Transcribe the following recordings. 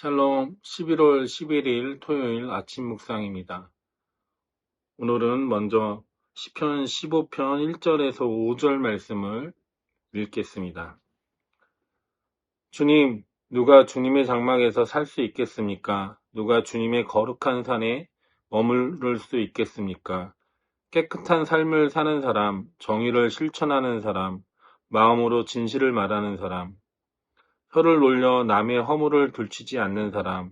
샬롬 11월 11일 토요일 아침 묵상입니다. 오늘은 먼저 시편 15편 1절에서 5절 말씀을 읽겠습니다. 주님, 누가 주님의 장막에서 살 수 있겠습니까? 누가 주님의 거룩한 산에 머무를 수 있겠습니까? 깨끗한 삶을 사는 사람, 정의를 실천하는 사람, 마음으로 진실을 말하는 사람, 혀를 놀려 남의 허물을 들추지 않는 사람,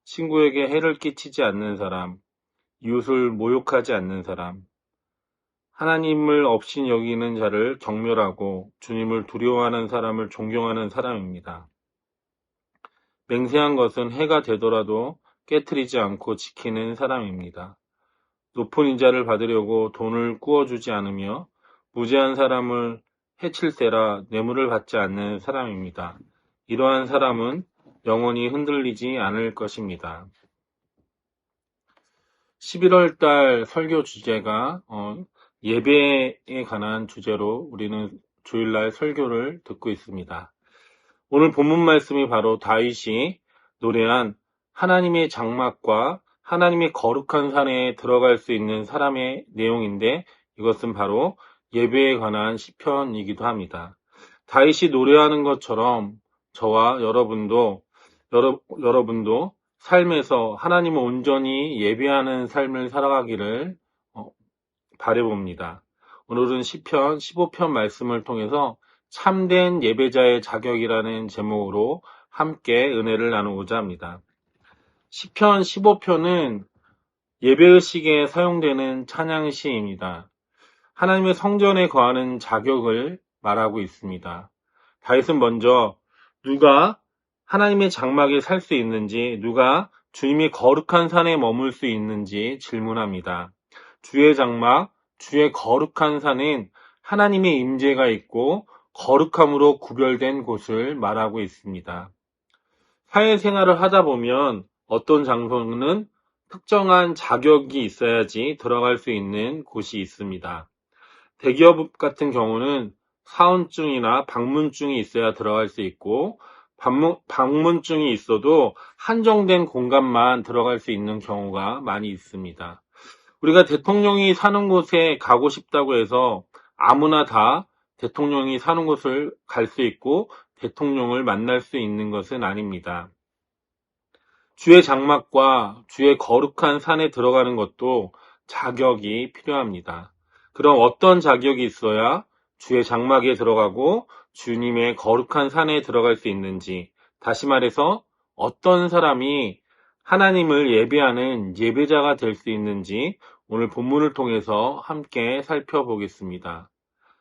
친구에게 해를 끼치지 않는 사람, 이웃을 모욕하지 않는 사람, 하나님을 없인 여기는 자를 경멸하고 주님을 두려워하는 사람을 존경하는 사람입니다. 맹세한 것은 해가 되더라도 깨트리지 않고 지키는 사람입니다. 높은 인자를 받으려고 돈을 꾸어주지 않으며 무죄한 사람을 해칠세라 뇌물을 받지 않는 사람입니다. 이러한 사람은 영원히 흔들리지 않을 것입니다. 11월 달 설교 주제가 예배에 관한 주제로 우리는 주일날 설교를 듣고 있습니다. 오늘 본문 말씀이 바로 다윗이 노래한 하나님의 장막과 하나님의 거룩한 산에 들어갈 수 있는 사람의 내용인데 이것은 바로 예배에 관한 시편이기도 합니다. 다윗이 노래하는 것처럼 저와 여러분도 삶에서 하나님을 온전히 예배하는 삶을 살아가기를 바라봅니다. 오늘은 시편 15편 말씀을 통해서 참된 예배자의 자격이라는 제목으로 함께 은혜를 나누고자 합니다. 시편 15편은 예배의식에 사용되는 찬양시입니다. 하나님의 성전에 거하는 자격을 말하고 있습니다. 다윗은 먼저 누가 하나님의 장막에 살 수 있는지, 누가 주님의 거룩한 산에 머물 수 있는지 질문합니다. 주의 장막, 주의 거룩한 산은 하나님의 임재가 있고 거룩함으로 구별된 곳을 말하고 있습니다. 사회생활을 하다 보면 어떤 장소는 특정한 자격이 있어야지 들어갈 수 있는 곳이 있습니다. 대기업 같은 경우는 사원증이나 방문증이 있어야 들어갈 수 있고 방문증이 있어도 한정된 공간만 들어갈 수 있는 경우가 많이 있습니다. 우리가 대통령이 사는 곳에 가고 싶다고 해서 아무나 다 대통령이 사는 곳을 갈 수 있고 대통령을 만날 수 있는 것은 아닙니다. 주의 장막과 주의 거룩한 산에 들어가는 것도 자격이 필요합니다. 그럼 어떤 자격이 있어야 주의 장막에 들어가고 주님의 거룩한 산에 들어갈 수 있는지, 다시 말해서 어떤 사람이 하나님을 예배하는 예배자가 될 수 있는지 오늘 본문을 통해서 함께 살펴보겠습니다.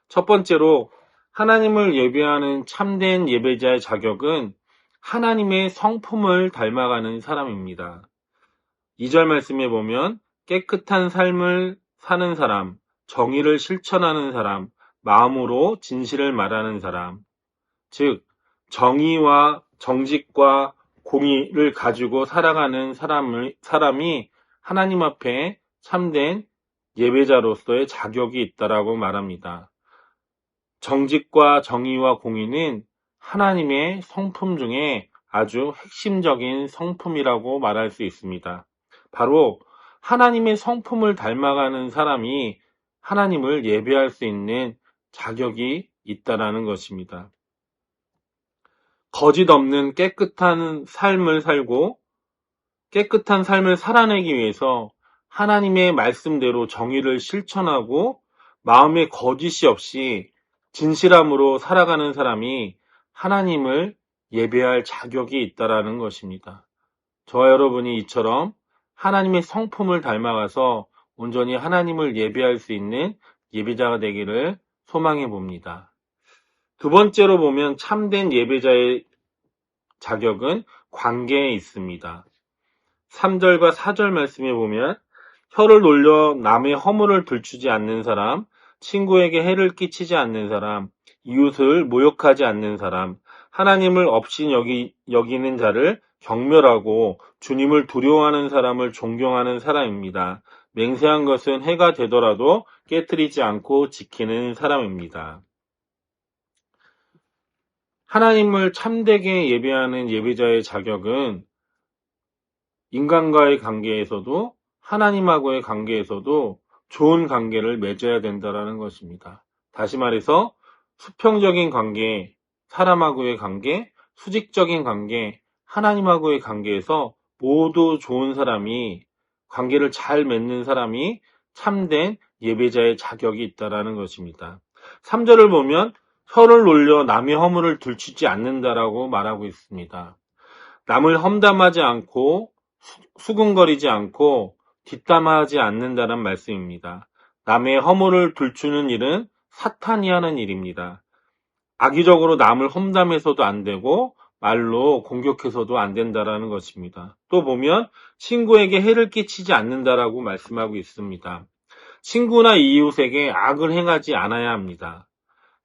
첫 번째로 하나님을 예배하는 참된 예배자의 자격은 하나님의 성품을 닮아가는 사람입니다. 2절 말씀에 보면 깨끗한 삶을 사는 사람, 정의를 실천하는 사람, 마음으로 진실을 말하는 사람, 즉 정의와 정직과 공의를 가지고 살아가는 사람이 하나님 앞에 참된 예배자로서의 자격이 있다라고 말합니다. 정직과 정의와 공의는 하나님의 성품 중에 아주 핵심적인 성품이라고 말할 수 있습니다. 바로 하나님의 성품을 닮아가는 사람이 하나님을 예배할 수 있는 자격이 있다라는 것입니다. 거짓 없는 깨끗한 삶을 살고 깨끗한 삶을 살아내기 위해서 하나님의 말씀대로 정의를 실천하고 마음에 거짓이 없이 진실함으로 살아가는 사람이 하나님을 예배할 자격이 있다라는 것입니다. 저와 여러분이 이처럼 하나님의 성품을 닮아가서 온전히 하나님을 예배할 수 있는 예배자가 되기를 소망해 봅니다. 두 번째로 보면 참된 예배자의 자격은 관계에 있습니다. 3절과 4절 말씀에 보면 혀를 놀려 남의 허물을 들추지 않는 사람, 친구에게 해를 끼치지 않는 사람, 이웃을 모욕하지 않는 사람, 하나님을 없인 여기는 자를 경멸하고 주님을 두려워하는 사람을 존경하는 사람입니다. 맹세한 것은 해가 되더라도 깨트리지 않고 지키는 사람입니다. 하나님을 참되게 예배하는 예배자의 자격은 인간과의 관계에서도 하나님하고의 관계에서도 좋은 관계를 맺어야 된다는 것입니다. 다시 말해서 수평적인 관계, 사람하고의 관계, 수직적인 관계, 하나님하고의 관계에서 모두 좋은 사람이, 관계를 잘 맺는 사람이 참된 예배자의 자격이 있다는 것입니다. 3절을 보면 혀를 놀려 남의 허물을 들추지 않는다라고 말하고 있습니다. 남을 험담하지 않고 수군거리지 않고 뒷담화하지 않는다는 말씀입니다. 남의 허물을 들추는 일은 사탄이 하는 일입니다. 악의적으로 남을 험담해서도 안 되고 말로 공격해서도 안 된다는 것입니다. 또 보면 친구에게 해를 끼치지 않는다라고 말씀하고 있습니다. 친구나 이웃에게 악을 행하지 않아야 합니다.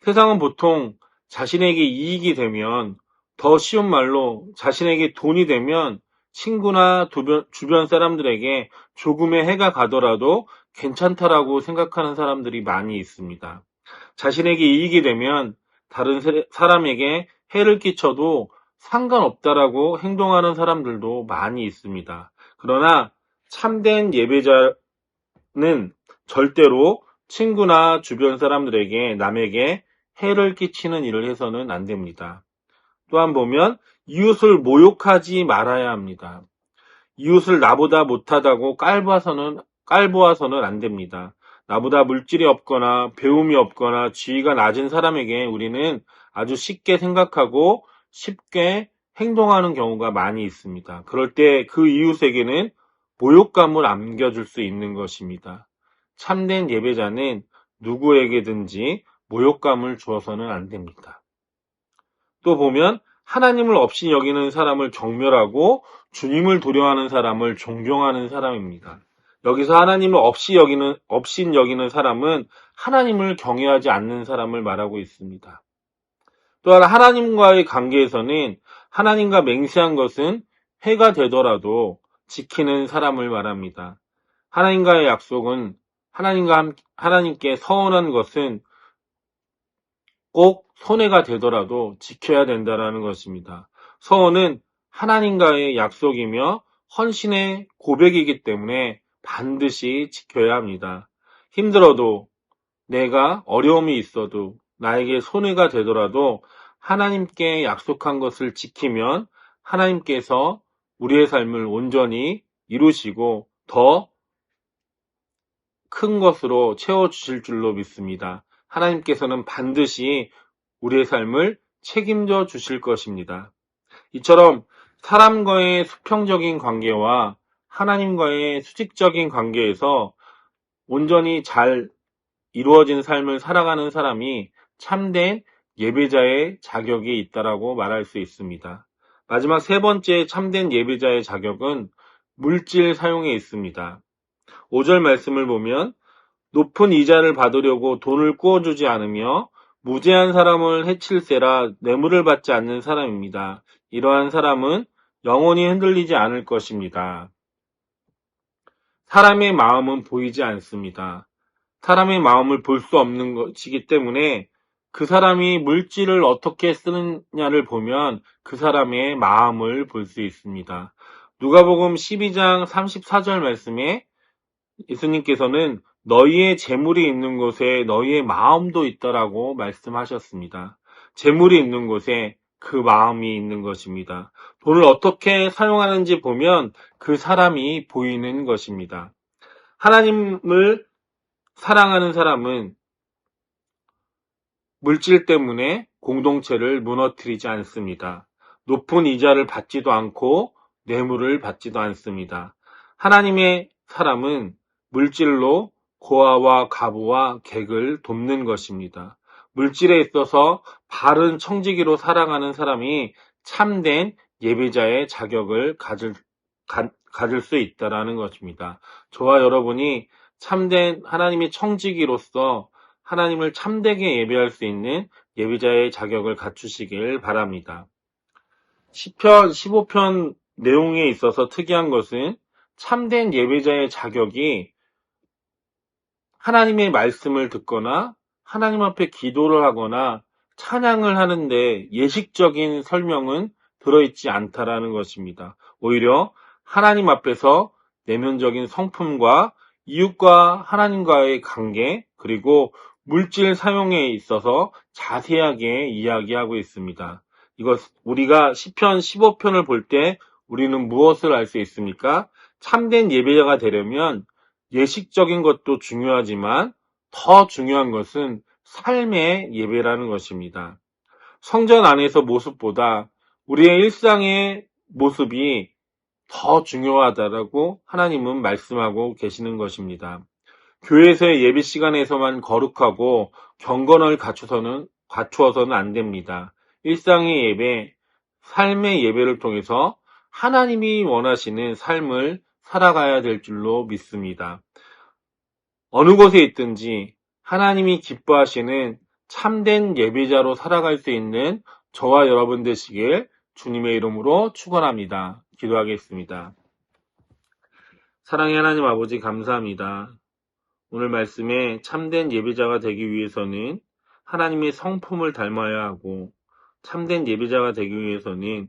세상은 보통 자신에게 이익이 되면, 더 쉬운 말로 자신에게 돈이 되면 친구나 주변 사람들에게 조금의 해가 가더라도 괜찮다라고 생각하는 사람들이 많이 있습니다. 자신에게 이익이 되면 다른 사람에게 해를 끼쳐도 상관없다라고 행동하는 사람들도 많이 있습니다. 그러나 참된 예배자는 절대로 친구나 주변 사람들에게, 남에게 해를 끼치는 일을 해서는 안 됩니다. 또한 보면 이웃을 모욕하지 말아야 합니다. 이웃을 나보다 못하다고 깔보아서는 안 됩니다. 나보다 물질이 없거나 배움이 없거나 지위가 낮은 사람에게 우리는 아주 쉽게 생각하고 쉽게 행동하는 경우가 많이 있습니다. 그럴 때 그 이웃에게는 모욕감을 안겨줄 수 있는 것입니다. 참된 예배자는 누구에게든지 모욕감을 주어서는 안 됩니다. 또 보면 하나님을 없이 여기는 사람을 경멸하고 주님을 두려워하는 사람을 존경하는 사람입니다. 여기서 하나님을 없이 여기는 사람은 하나님을 경외하지 않는 사람을 말하고 있습니다. 또한 하나님과의 관계에서는 하나님과 맹세한 것은 해가 되더라도 지키는 사람을 말합니다. 하나님과의 약속은 하나님께 서운한 것은 꼭 손해가 되더라도 지켜야 된다는 것입니다. 서원은 하나님과의 약속이며 헌신의 고백이기 때문에 반드시 지켜야 합니다. 힘들어도, 내가 어려움이 있어도, 나에게 손해가 되더라도 하나님께 약속한 것을 지키면 하나님께서 우리의 삶을 온전히 이루시고 더 큰 것으로 채워주실 줄로 믿습니다. 하나님께서는 반드시 우리의 삶을 책임져 주실 것입니다. 이처럼 사람과의 수평적인 관계와 하나님과의 수직적인 관계에서 온전히 잘 이루어진 삶을 살아가는 사람이 참된 예배자의 자격이 있다라고 말할 수 있습니다. 마지막 세 번째 참된 예배자의 자격은 물질 사용에 있습니다. 5절 말씀을 보면 높은 이자를 받으려고 돈을 꾸어주지 않으며 무죄한 사람을 해칠세라 뇌물을 받지 않는 사람입니다. 이러한 사람은 영원히 흔들리지 않을 것입니다. 사람의 마음은 보이지 않습니다. 사람의 마음을 볼 수 없는 것이기 때문에 그 사람이 물질을 어떻게 쓰느냐를 보면 그 사람의 마음을 볼 수 있습니다. 누가복음 12장 34절 말씀에 예수님께서는 너희의 재물이 있는 곳에 너희의 마음도 있다라고 말씀하셨습니다. 재물이 있는 곳에 그 마음이 있는 것입니다. 돈을 어떻게 사용하는지 보면 그 사람이 보이는 것입니다. 하나님을 사랑하는 사람은 물질 때문에 공동체를 무너뜨리지 않습니다. 높은 이자를 받지도 않고 뇌물을 받지도 않습니다. 하나님의 사람은 물질로 고아와 과부와 객을 돕는 것입니다. 물질에 있어서 바른 청지기로 살아가는 사람이 참된 예배자의 자격을 가질 수 있다는 것입니다. 저와 여러분이 참된 하나님의 청지기로서 하나님을 참되게 예배할 수 있는 예배자의 자격을 갖추시길 바랍니다. 시편 15편 내용에 있어서 특이한 것은 참된 예배자의 자격이 하나님의 말씀을 듣거나 하나님 앞에 기도를 하거나 찬양을 하는데 예식적인 설명은 들어있지 않다라는 것입니다. 오히려 하나님 앞에서 내면적인 성품과 이웃과 하나님과의 관계, 그리고 물질 사용에 있어서 자세하게 이야기하고 있습니다. 이것 우리가 시편 15편을 볼 때 우리는 무엇을 알 수 있습니까? 참된 예배자가 되려면 예식적인 것도 중요하지만 더 중요한 것은 삶의 예배라는 것입니다. 성전 안에서 모습보다 우리의 일상의 모습이 더 중요하다라고 하나님은 말씀하고 계시는 것입니다. 교회에서의 예배 시간에서만 거룩하고 경건을 갖추어서는 안 됩니다. 일상의 예배, 삶의 예배를 통해서 하나님이 원하시는 삶을 살아가야 될 줄로 믿습니다. 어느 곳에 있든지 하나님이 기뻐하시는 참된 예배자로 살아갈 수 있는 저와 여러분 되시길 주님의 이름으로 축원합니다. 기도하겠습니다. 사랑의 하나님 아버지 감사합니다. 오늘 말씀에 참된 예배자가 되기 위해서는 하나님의 성품을 닮아야 하고 참된 예배자가 되기 위해서는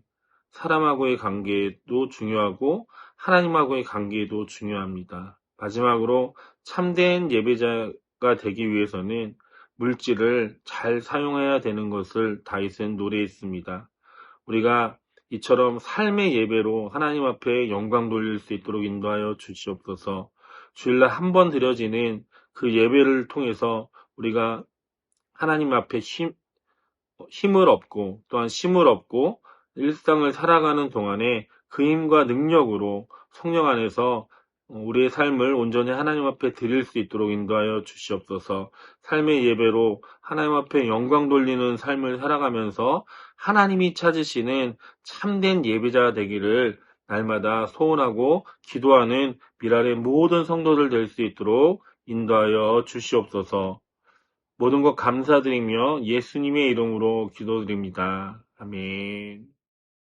사람하고의 관계도 중요하고 하나님하고의 관계도 중요합니다. 마지막으로 참된 예배자가 되기 위해서는 물질을 잘 사용해야 되는 것을 다윗은 노래했습니다. 우리가 이처럼 삶의 예배로 하나님 앞에 영광 돌릴 수 있도록 인도하여 주시옵소서. 주일날 한 번 드려지는 그 예배를 통해서 우리가 하나님 앞에 힘을 얻고 또한 쉼을 얻고 일상을 살아가는 동안에 그 힘과 능력으로 성령 안에서 우리의 삶을 온전히 하나님 앞에 드릴 수 있도록 인도하여 주시옵소서. 삶의 예배로 하나님 앞에 영광 돌리는 삶을 살아가면서 하나님이 찾으시는 참된 예배자 되기를 날마다 소원하고 기도하는 미랄의 모든 성도들 될 수 있도록 인도하여 주시옵소서. 모든 것 감사드리며 예수님의 이름으로 기도드립니다. 아멘.